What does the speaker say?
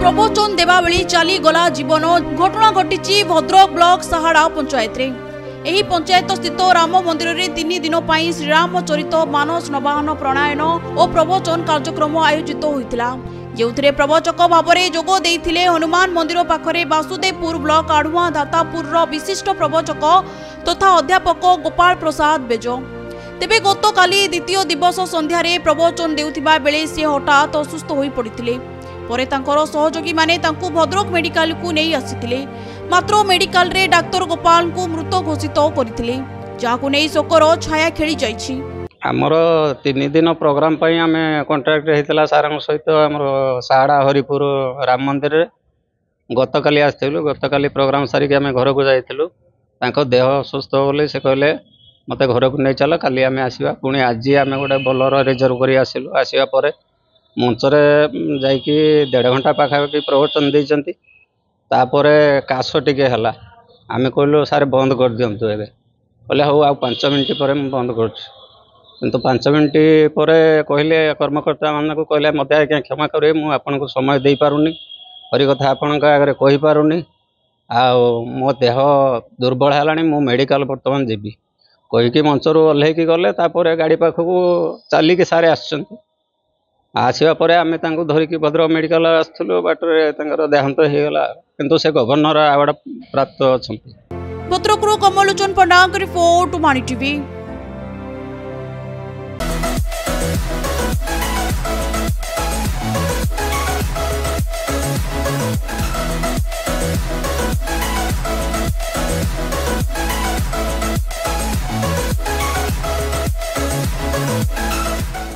प्रवचन देवा बेली चली गला जीवन घटना घटी भद्रक ब्लॉक साहाड़ा पंचायत रे। एही पंचायत स्थित राम मंदिर रे 3 दिन पई श्रीराम चरित मानस नवाहन प्रणायन और प्रवचन कार्यक्रम आयोजित होइतिला। जेउथरे प्रवचक भावरे जोगो देइथिले हनुमान मंदिर पाखरे वासुदेवपुर ब्लॉक आढ़ुआ दातापुर विशिष्ट प्रवचक तथा अध्यापक गोपाल प्रसाद बेज। तेबे गतकाली द्वितीय दिवस संध्यारे प्रवचन देउथिबा बेले से हठात असुस्थ होई पड़िथिले। परे तांकर सहयोगी माने तांकु भद्रक मेडिकल को नहीं आसीथिले, मात्र मेडिकल रे डाक्टर गोपाल को मृत घोषित करथिले, जाकु नै शोकर छाया खेली जाइछि। आमर 3 दिन प्रोग्राम पई आमे कांट्रैक्ट हेतिला सारंग सहित आमर साहाड़ा हरिपुर राम मंदिर रे गतकाली आस्थिलु। गतकाली प्रोग्राम सारी के आमे घर को जाइथिलु। तांको देह सुस्थ होले से कहले मते घर को नै चल, काली आमे आसीबा। पुणी आज आमे गोटे बोलर रिजर्व करी आसिलु। आसीबा परे मंचरे जाइकी 1.5 घंटा पाखापाखि प्रवचन देइचंती। तापर काश टिके हला, आमे कहलु सारे बंद कर दियंतु एबे। कहले हो आ 5 मिनिट पर मैं बंद करछु। किंतु 5 मिनिट पर कहले कर्मकर्ता मान को कहले मते आज्ञा क्षमा करे, मु आपन को समय देई पारुनी, हरि कथा आपन का आगे कहि पारुनी, आ मो देह दुर्बल हलानी, मु मेडिकल वर्तमान जेबी कहि कि मंचरू ओल्हे की गले। तापर गाड़ी पाखकू चाली के सारे आछंती। आसीबा परे आमे तांको धरिकी भद्रक मेडिकल आस्थुलु। बाटरे तांकर देहांत हे गला, किंतु से गवर्नर अवार्ड प्राप्त अछंती। भद्रकरू कमलोचन पंडा रिपोर्ट, मानी टीवी।